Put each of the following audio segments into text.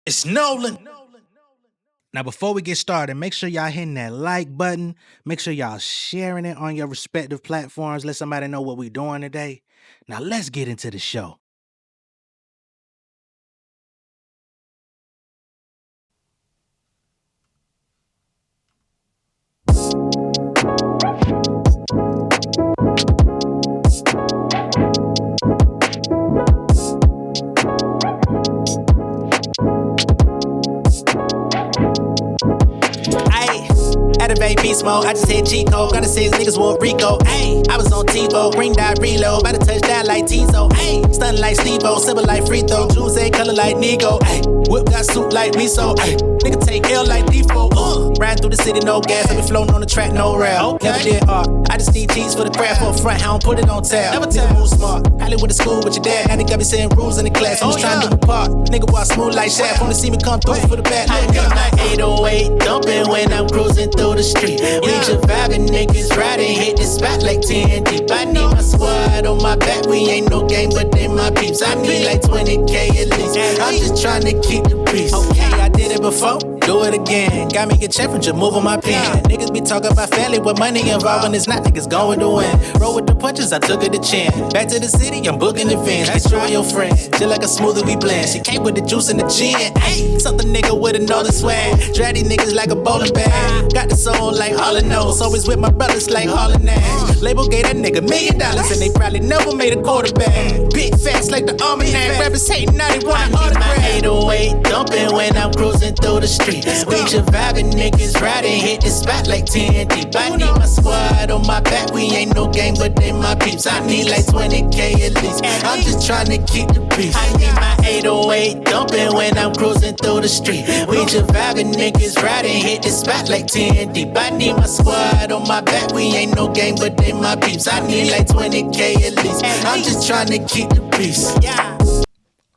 It's Nolan. Now, before we get started, make sure y'all hitting that like button. Make sure y'all sharing it on your respective platforms. Let somebody know what we're doing today. Now, let's get into the show. Activate beast mode, I just hit cheat code. Gotta say his niggas want Rico. Ayy, I was on TiVo, green dot reload. About to touch down like Tizo. Ayy, stunning like Steve-O, simple like free throw. Juice color like Nigo. Ayy, whip got soup like miso. Ayy, nigga take L like default. Riding through the city, no gas. I be floating on the track, no rail. Okay. Never did art. I just need G's for the craft. For a front, I don't put it on tab. Never tell move smart. Hollywood to school with your dad. Now they got me saying rules in the class. I'm just trying to do my part. Nigga walk smooth like Shaft. Wanna see me come through for the back. I got my 808 dumping when I'm cruising through the street. We just vibing, niggas riding, hit the spot like 10 deep. I need my squad on my back. We ain't no game, but they my peeps. I need like 20K at least. I'm just trying to keep the peace. Okay, I did it before, do it again. Got me get check from just moving my pen. Niggas be talking about family with money involved when it's not. Niggas going to win. Roll with the punches, I took it to chin. Back to the city, I'm booking events. Destroy your friends, just like a smoothie we blend. She came with the juice and the gin. Ayy, something nigga with another swag. Drag these niggas like a bowling bag. Got the soul like all I know. Always with my brothers like Hall and Nash. Label gave that nigga $1 million and they probably never made a quarterback. Big facts like the almanac. Rappers hating, now they want an autograph. 808 dumping when I'm cruising through the street. We just vibing, niggas riding, hit the spot like 10 deep. I need my squad on my back. We ain't no game, but they my peeps. I need like 20K at least. I'm just trying to keep the peace. I need my 808 dumping when I'm cruising through the street. We just vibing, niggas riding, hit the spot like 10 deep. I need my squad on my back. We ain't no game, but they my peeps. I need like 20K at least. I'm just trying to keep the peace. Yeah.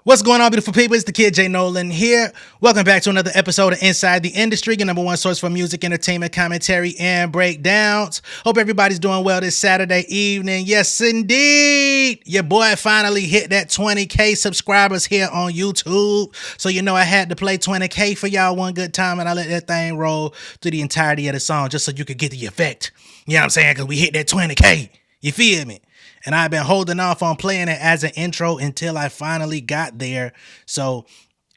What's going on, beautiful people? It's the kid J Nolan here. Welcome back to another episode of Inside the Industry, your number one source for music, entertainment, commentary, and breakdowns. Hope everybody's doing well this Saturday evening. Yes, indeed. Your boy finally hit that 20K subscribers here on YouTube. So you know I had to play 20K for y'all one good time, and I let that thing roll through the entirety of the song just so you could get the effect. You know what I'm saying? Because we hit that 20K. You feel me? And I've been holding off on playing it as an intro until I finally got there. So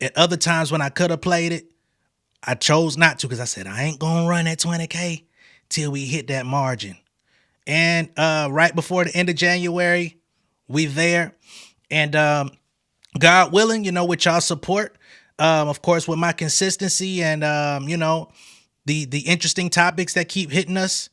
at other times when I could have played it, I chose not to because I said, I ain't going to run that 20K till we hit that margin. And right before the end of January, we there. And God willing, you know, with y'all support, of course, with my consistency and, you know, the interesting topics that keep hitting us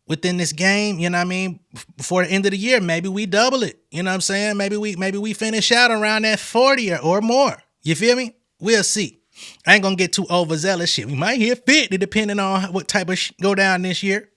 within this game, you know what I mean? Before the end of the year, maybe we double it. You know what I'm saying? Maybe we finish out around that 40 or more. You feel me? We'll see. I ain't gonna get too overzealous shit. We might hit 50 depending on what type of go down this year.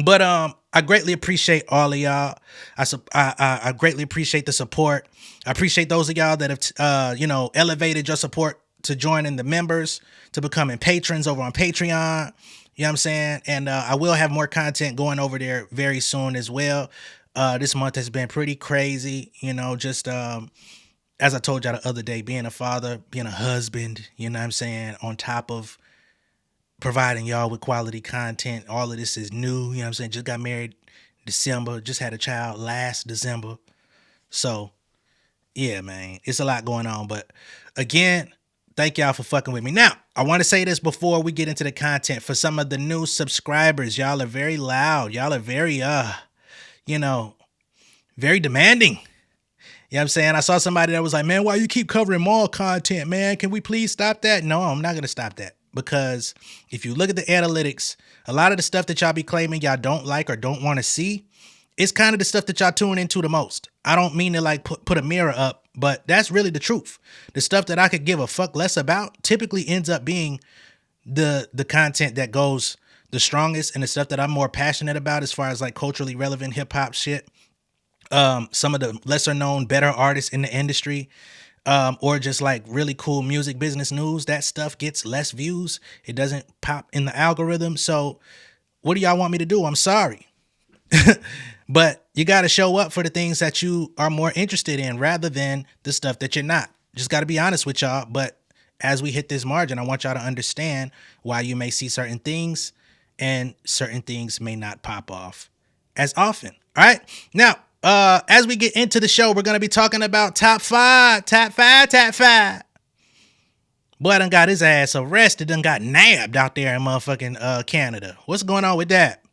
But I greatly appreciate all of y'all. I greatly appreciate the support. I appreciate those of y'all that have you know, elevated your support to joining the members, to becoming patrons over on Patreon. You know what I'm saying? And I will have more content going over there very soon as well. This month has been pretty crazy, you know, just as I told y'all the other day, being a father, being a husband, you know what I'm saying, on top of providing y'all with quality content. All of this is new, you know what I'm saying? Just got married December, just had a child last December. So, yeah, man, it's a lot going on. But again, thank y'all for fucking with me. Now, I want to say this before we get into the content. For some of the new subscribers, y'all are very loud. Y'all are very, you know, very demanding. You know what I'm saying? I saw somebody that was like, man, why you keep covering mall content, man? Can we please stop that? No, I'm not going to stop that. Because if you look at the analytics, a lot of the stuff that y'all be claiming y'all don't like or don't want to see, it's kind of the stuff that y'all tune into the most. I don't mean to like put a mirror up, but that's really the truth. The stuff that I could give a fuck less about typically ends up being the content that goes the strongest, and the stuff that I'm more passionate about as far as like culturally relevant hip hop shit. Some of the lesser known, better artists in the industry, or just like really cool music business news, that stuff gets less views. It doesn't pop in the algorithm. So what do y'all want me to do? I'm sorry. But you got to show up for the things that you are more interested in rather than the stuff that you're not. Just got to be honest with y'all. But as we hit this margin, I want y'all to understand why you may see certain things and certain things may not pop off as often. All right. Now, as we get into the show, we're going to be talking about top five. Boy done got his ass arrested, done got nabbed out there in motherfucking Canada. What's going on with that?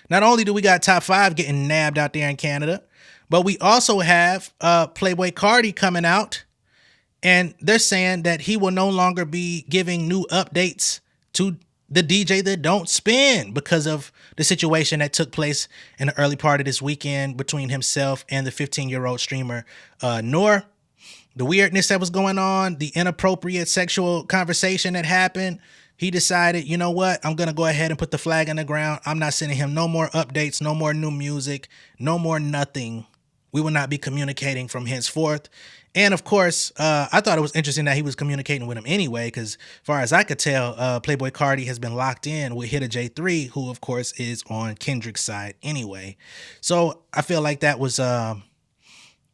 Not only do we got top 5 getting nabbed out there in Canada, but we also have Playboi Carti coming out, and they're saying that he will no longer be giving new updates to the DJ that don't spin because of the situation that took place in the early part of this weekend between himself and the 15-year-old streamer Noor. The weirdness that was going on, the inappropriate sexual conversation that happened, he decided, you know what, I'm going to go ahead and put the flag in the ground. I'm not sending him no more updates, no more new music, no more nothing. We will not be communicating from henceforth. And of course, I thought it was interesting that he was communicating with him anyway, because as far as I could tell, Playboi Carti has been locked in with Hitta J3, who of course is on Kendrick's side anyway. So I feel like that was going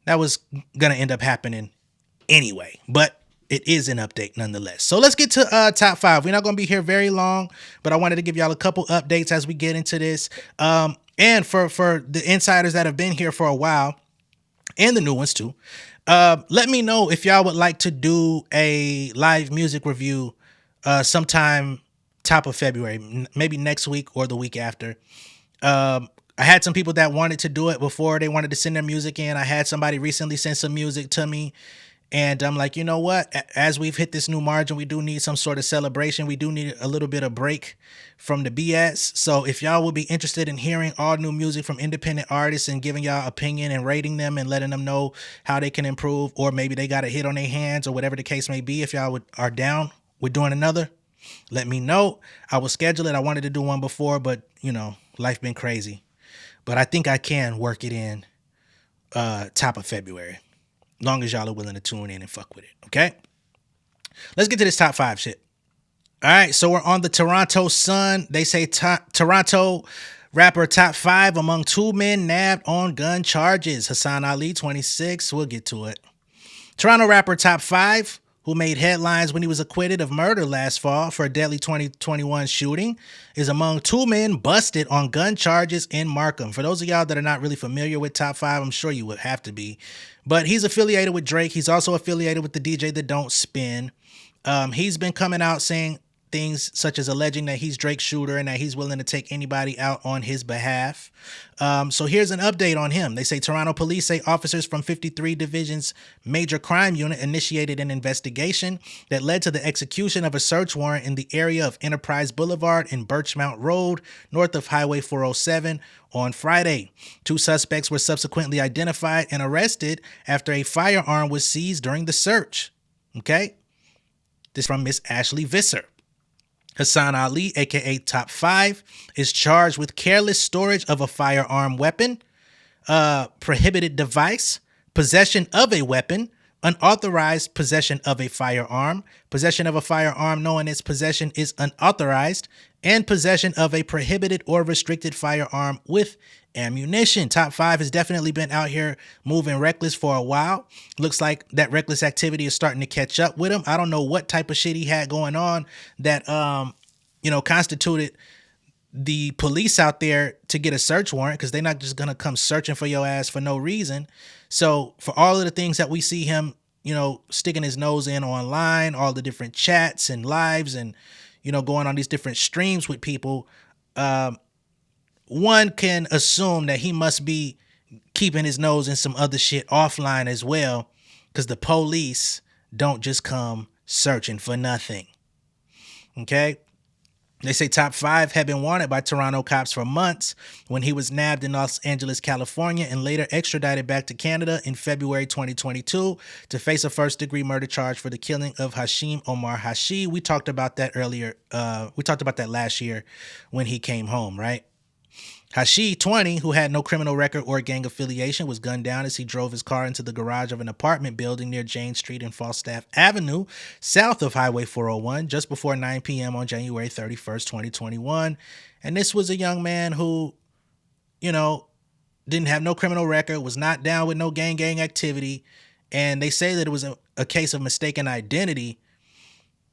to end up happening anyway, but it is an update nonetheless. So let's get to top 5. We're not going to be here very long, but I wanted to give y'all a couple updates as we get into this. And for the insiders that have been here for a while and the new ones too, let me know if y'all would like to do a live music review sometime top of February, maybe next week or the week after. I had some people that wanted to do it before they wanted to send their music in. I had somebody recently send some music to me, and I'm like, you know what? As we've hit this new margin, we do need some sort of celebration. We do need a little bit of break from the BS. So if y'all would be interested in hearing all new music from independent artists and giving y'all opinion and rating them and letting them know how they can improve, or maybe they got a hit on their hands or whatever the case may be, if y'all are down with doing another, let me know. I will schedule it. I wanted to do one before, but you know, life been crazy. But I think I can work it in top of February. Long as y'all are willing to tune in and fuck with it, okay? Let's get to this top 5 shit. All right, so we're on the Toronto Sun. They say Toronto rapper top 5 among 2 men nabbed on gun charges. Hassan Ali, 26. We'll get to it. Toronto rapper top 5, who made headlines when he was acquitted of murder last fall for a deadly 2021 shooting, is among 2 men busted on gun charges in Markham. For those of y'all that are not really familiar with Top 5, I'm sure you would have to be. But he's affiliated with Drake. He's also affiliated with the DJ That Don't Spin. He's been coming out saying things such as alleging that he's Drake's shooter and that he's willing to take anybody out on his behalf. So here's an update on him. They say Toronto police say officers from 53 Division's Major Crime Unit initiated an investigation that led to the execution of a search warrant in the area of Enterprise Boulevard and Birchmount Road, north of Highway 407, on Friday. 2 suspects were subsequently identified and arrested after a firearm was seized during the search. Okay? This is from Miss Ashley Visser. Hassan Ali, aka Top 5, is charged with careless storage of a firearm weapon, prohibited device, possession of a weapon, unauthorized possession of a firearm, possession of a firearm knowing its possession is unauthorized, and possession of a prohibited or restricted firearm with ammunition. Top 5 has definitely been out here moving reckless for a while. Looks like that reckless activity is starting to catch up with him. I don't know what type of shit he had going on that, constituted the police out there to get a search warrant, because they're not just going to come searching for your ass for no reason. So for all of the things that we see him, sticking his nose in online, all the different chats and lives and, going on these different streams with people, one can assume that he must be keeping his nose in some other shit offline as well, because the police don't just come searching for nothing. Okay? They say Top 5 had been wanted by Toronto cops for months when he was nabbed in Los Angeles, California, and later extradited back to Canada in February 2022 to face a first-degree murder charge for the killing of Hashim Omar Hashi. We talked about that earlier. We talked about that last year when he came home, right? Hashi, 20, who had no criminal record or gang affiliation, was gunned down as he drove his car into the garage of an apartment building near Jane Street and Falstaff Avenue, south of Highway 401, just before 9 p.m. on January 31st, 2021. And this was a young man who, didn't have no criminal record, was not down with no gang activity, And they say that it was a case of mistaken identity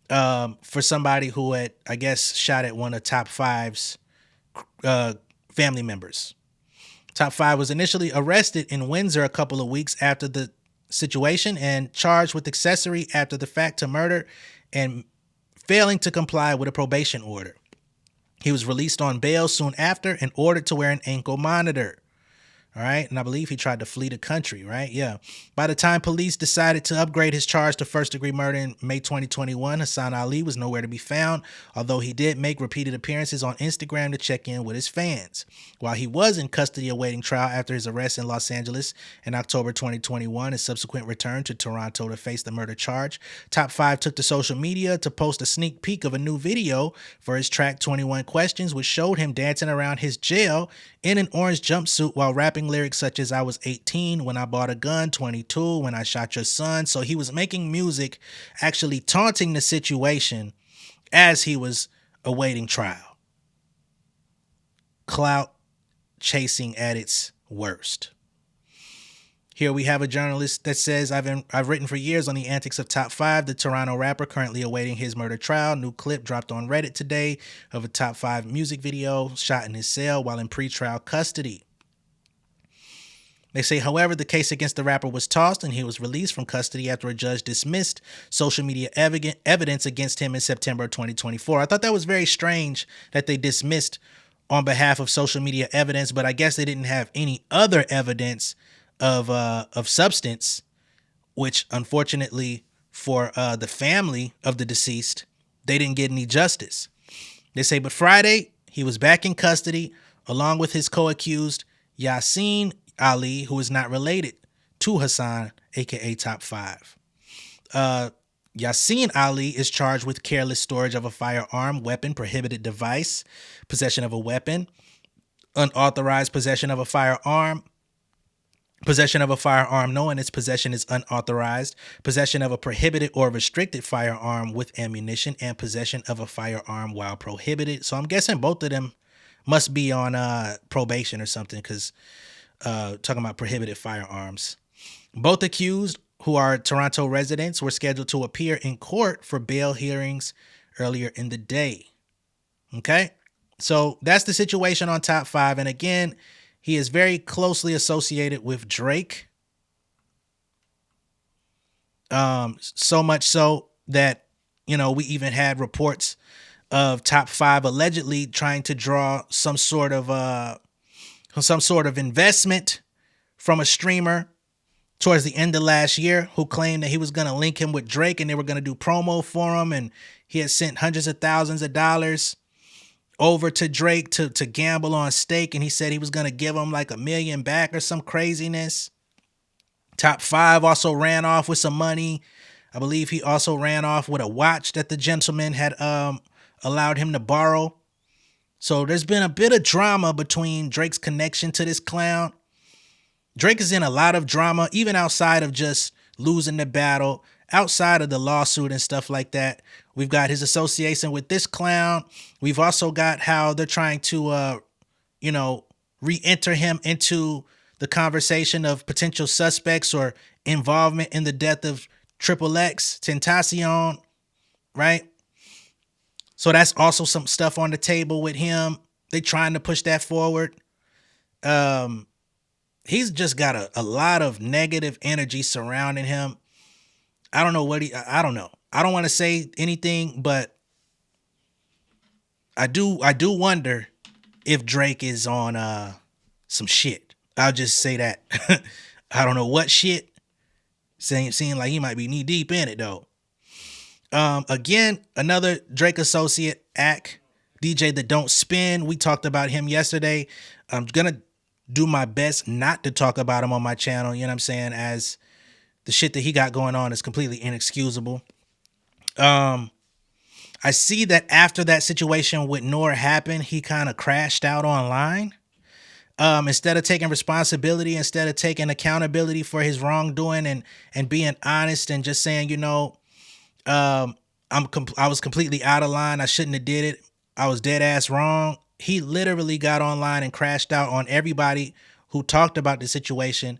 for somebody who had, I guess, shot at one of Top 5's family members. Top 5 was initially arrested in Windsor a couple of weeks after the situation and charged with accessory after the fact to murder and failing to comply with a probation order. He was released on bail soon after and ordered to wear an ankle monitor. All right. And I believe he tried to flee the country, right? Yeah. By the time police decided to upgrade his charge to first-degree murder in May 2021, Hassan Ali was nowhere to be found, although he did make repeated appearances on Instagram to check in with his fans. While he was in custody awaiting trial after his arrest in Los Angeles in October 2021 and subsequent return to Toronto to face the murder charge, Top 5 took to social media to post a sneak peek of a new video for his track 21 Questions, which showed him dancing around his jail in an orange jumpsuit while rapping lyrics such as "I was 18 when I bought a gun, 22 when I shot your son." So he was making music actually taunting the situation as he was awaiting trial. Clout chasing at its worst. Here we have a journalist that says, I've written for years on the antics of Top 5, the Toronto rapper currently awaiting his murder trial. New clip dropped on Reddit today of a Top 5 music video shot in his cell while in pretrial custody. They say, however, the case against the rapper was tossed and he was released from custody after a judge dismissed social media evidence against him in September 2024. I thought that was very strange that they dismissed on behalf of social media evidence, but I guess they didn't have any other evidence of substance, which unfortunately for the family of the deceased, they didn't get any justice. They say, but Friday, he was back in custody along with his co-accused Yasin Ali, who is not related to Hassan, aka Top 5. Yasin Ali is charged with careless storage of a firearm, weapon, prohibited device, possession of a weapon, unauthorized possession of a firearm, possession of a firearm knowing its possession is unauthorized, possession of a prohibited or restricted firearm with ammunition, and possession of a firearm while prohibited. So I'm guessing both of them must be on probation or something, because talking about prohibited firearms. Both accused, who are Toronto residents, were scheduled to appear in court for bail hearings earlier in the day. Okay, so that's the situation on Top 5. And again, he is very closely associated with Drake. So much so that, we even had reports of Top 5 allegedly trying to draw some sort of investment from a streamer towards the end of last year who claimed that he was going to link him with Drake and they were going to do promo for him. And he had sent hundreds of thousands of dollars over to Drake to gamble on stake. And he said he was going to give him like $1 million back or some craziness. Top 5 also ran off with some money. I believe he also ran off with a watch that the gentleman had allowed him to borrow. So there's been a bit of drama between Drake's connection to this clown. Drake is in a lot of drama, even outside of just losing the battle, outside of the lawsuit and stuff like that. We've got his association with this clown. We've also got how they're trying to, re-enter him into the conversation of potential suspects or involvement in the death of Triple X Tentacion, right? So that's also some stuff on the table with him. They trying to push that forward. He's just got a lot of negative energy surrounding him. I don't know I don't know. I don't want to say anything, but I do wonder if Drake is on some shit. I'll just say that. I don't know what shit. Seeing like he might be knee deep in it though. Again, another Drake associate, Ak, DJ that don't spin. We talked about him yesterday. I'm gonna do my best not to talk about him on my channel, you know what I'm saying, as the shit that he got going on is completely inexcusable. I see that after that situation with Noor happened, he kind of crashed out online. Instead of taking responsibility, instead of taking accountability for his wrongdoing and being honest and just saying, I was completely out of line. I shouldn't have did it. I was dead ass wrong. He literally got online and crashed out on everybody who talked about the situation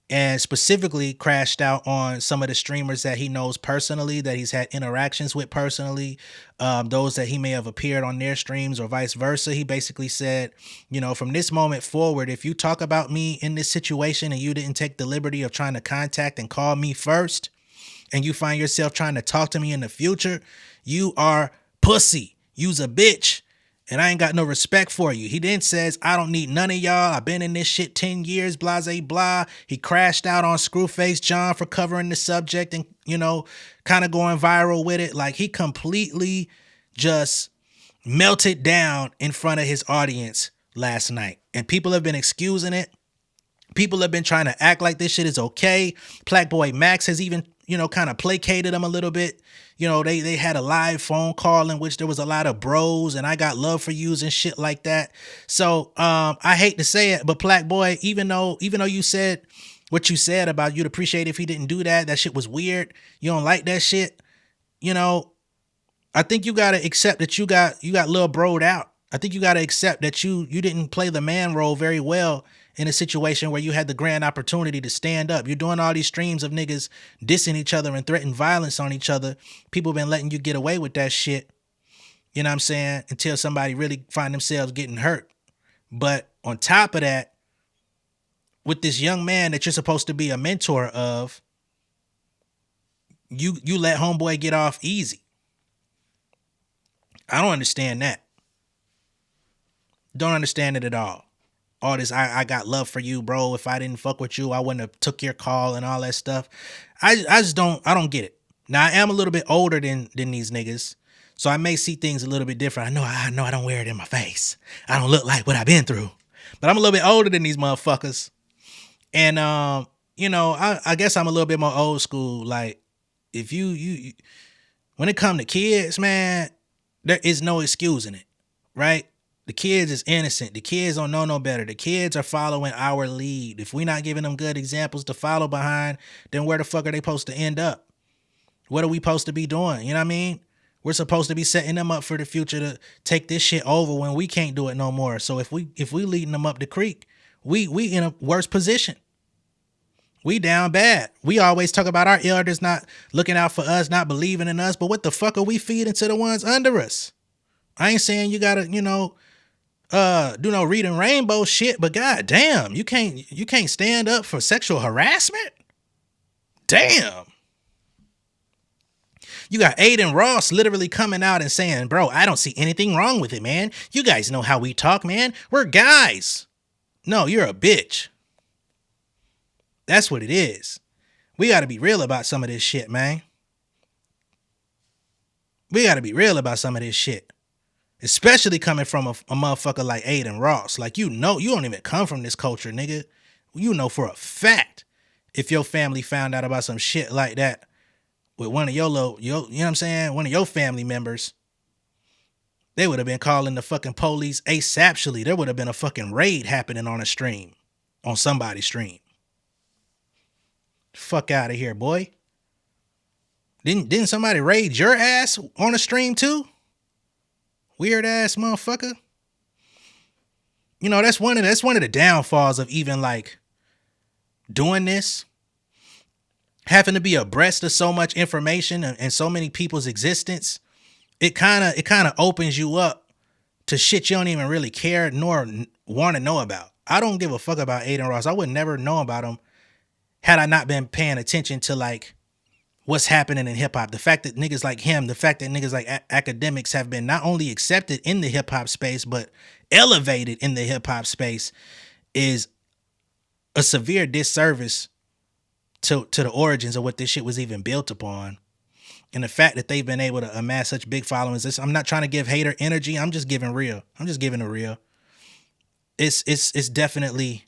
and specifically crashed out on some of the streamers that he knows personally, that he's had interactions with personally, those that he may have appeared on their streams or vice versa. He basically said, from this moment forward, if you talk about me in this situation and you didn't take the liberty of trying to contact and call me first, and you find yourself trying to talk to me in the future, you are pussy. You's a bitch. And I ain't got no respect for you. He then says, I don't need none of y'all. I've been in this shit 10 years, blase blah. He crashed out on Screwface John for covering the subject and, kind of going viral with it. Like, he completely just melted down in front of his audience last night. And people have been excusing it. People have been trying to act like this shit is okay. Playboi Max has even, kind of placated them a little bit. They had a live phone call in which there was a lot of bros and I got love for yous and shit like that. So I hate to say it, but Playboi, even though you said what you said about you'd appreciate if he didn't do that, that shit was weird. You don't like that shit. I think you gotta accept that you got little broed out. I think you gotta accept that you didn't play the man role very well in a situation where you had the grand opportunity to stand up. You're doing all these streams of niggas dissing each other and threatening violence on each other. People been letting you get away with that shit. You know what I'm saying? Until somebody really find themselves getting hurt. But on top of that, with this young man that you're supposed to be a mentor of, you let homeboy get off easy. I don't understand that. Don't understand it at all. All this, I got love for you, bro. If I didn't fuck with you, I wouldn't have took your call and all that stuff. I just don't get it. Now, I am a little bit older than these niggas, so I may see things a little bit different. I know I don't wear it in my face. I don't look like what I've been through. But I'm a little bit older than these motherfuckers. And, I guess I'm a little bit more old school. Like, if you when it come to kids, man, there is no excusing it, right? The kids is innocent. The kids don't know no better. The kids are following our lead. If we're not giving them good examples to follow behind, then where the fuck are they supposed to end up? What are we supposed to be doing? You know what I mean? We're supposed to be setting them up for the future to take this shit over when we can't do it no more. So if we leading them up the creek, we in a worse position. We down bad. We always talk about our elders not looking out for us, not believing in us, but what the fuck are we feeding to the ones under us? I ain't saying you gotta, do no reading rainbow shit, but god damn, you can't stand up for sexual harassment? Damn. You got Aiden Ross literally coming out and saying, bro, I don't see anything wrong with it, man. You guys know how we talk, man. We're guys. No, you're a bitch. That's what it is. We got to be real about some of this shit, man. We got to be real about some of this shit. Especially coming from a motherfucker like Aiden Ross. Like, you don't even come from this culture, nigga. You know for a fact if your family found out about some shit like that with one of you know what I'm saying? One of your family members, they would have been calling the fucking police ASAPly. There would have been a fucking raid happening on a stream, on somebody's stream. Fuck out of here, boy. Didn't somebody raid your ass on a stream too? Weird ass motherfucker. That's one of the downfalls of even like doing this. Having to be abreast of so much information and so many people's existence. It kind of opens you up to shit you don't even really care nor want to know about. I don't give a fuck about Aiden Ross. I would never know about him had I not been paying attention to like what's happening in hip hop. The fact that niggas like him, the fact that niggas like Akademiks have been not only accepted in the hip hop space, but elevated in the hip hop space is a severe disservice to the origins of what this shit was even built upon. And the fact that they've been able to amass such big followings, I'm not trying to give hater energy. I'm just giving real. I'm just giving the real. It's definitely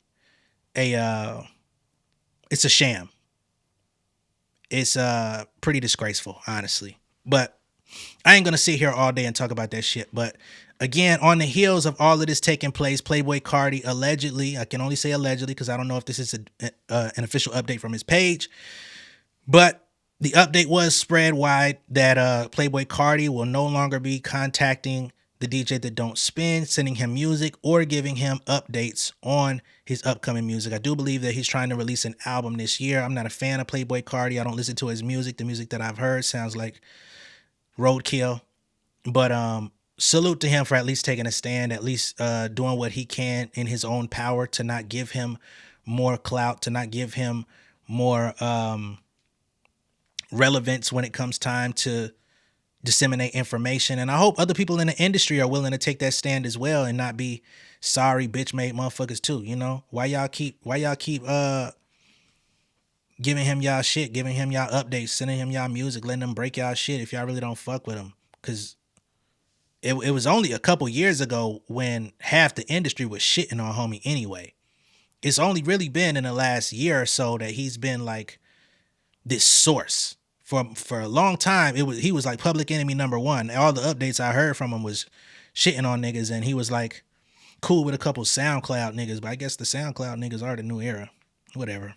it's a sham. It's pretty disgraceful, honestly. But I ain't gonna sit here all day and talk about that shit. But again, on the heels of all of this taking place, Playboi Carti allegedly, I can only say allegedly because I don't know if this is an official update from his page, but the update was spread wide that Playboi Carti will no longer be contacting the DJ that don't spin, sending him music or giving him updates on his upcoming music. I do believe that he's trying to release an album this year. I'm not a fan of Playboi Carti. I don't listen to his music. The music that I've heard sounds like roadkill. But salute to him for at least taking a stand, at least doing what he can in his own power to not give him more clout, to not give him more relevance when it comes time to disseminate information. And I hope other people in the industry are willing to take that stand as well and not be sorry bitch made motherfuckers too. You know, why y'all keep giving him y'all shit, giving him y'all updates, sending him y'all music, letting them break y'all shit if y'all really don't fuck with him? Because it was only a couple years ago when half the industry was shitting on homie anyway. It's only really been in the last year or so that he's been like this source. For a long time, he was like public enemy #1. All the updates I heard from him was shitting on niggas, and he was like cool with a couple SoundCloud niggas, but I guess the SoundCloud niggas are the new era. Whatever.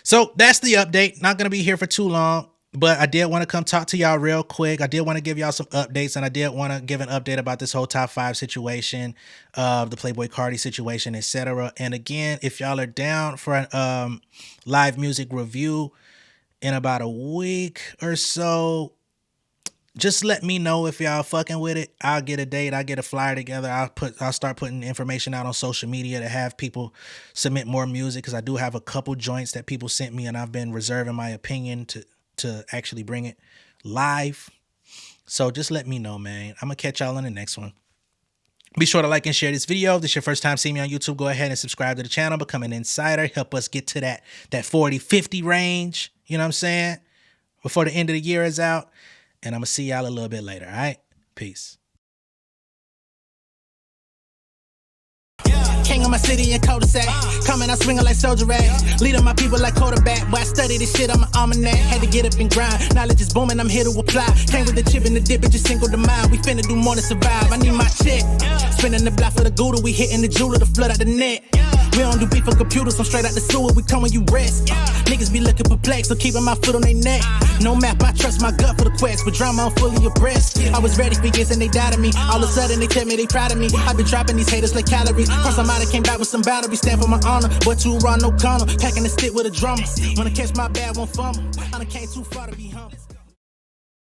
So that's the update. Not going to be here for too long, but I did want to come talk to y'all real quick. I did want to give y'all some updates, and I did want to give an update about this whole top 5 situation, the Playboi Carti situation, etc. And again, if y'all are down for a live music review in about a week or so, just let me know if y'all fucking with it. I'll get a date. I'll get a flyer together. I'll start putting information out on social media to have people submit more music, because I do have a couple joints that people sent me, and I've been reserving my opinion to actually bring it live. So just let me know, man. I'm gonna catch y'all on the next one. Be sure to like and share this video. If this is your first time seeing me on YouTube, go ahead and subscribe to the channel. Become an insider. Help us get to that 40-50 range. You know what I'm saying? Before the end of the year is out. And I'm going to see y'all a little bit later. All right? Peace. King of my city and cul-de-sac. Coming out swinging like soldier rag. Leading my people like quarterback. Boy, I study this shit, I'm an almanac. Had to get up and grind. Knowledge is booming, I'm here to apply. Came with the chip and the dip, it just single the mind. We finna do more than survive. I need my check. Spinning the block for the gouda. We hitting the jeweler to flood out the net. We don't do beef for computers, I'm straight out the sewer. We come when you rest. Niggas be looking perplexed, so keeping my foot on their neck. No map, I trust my gut for the quest. With drama, I'm fully abreast. I was ready for years and they doubted me. All of a sudden they tell me they proud of me. I've been dropping these haters like calories. First I'm out, I came back with some boundaries. Stand for my honor, but too raw, no corner. Packing the stick with a drummer. Wanna catch my bad, won't fumble. I done came too far to be humble.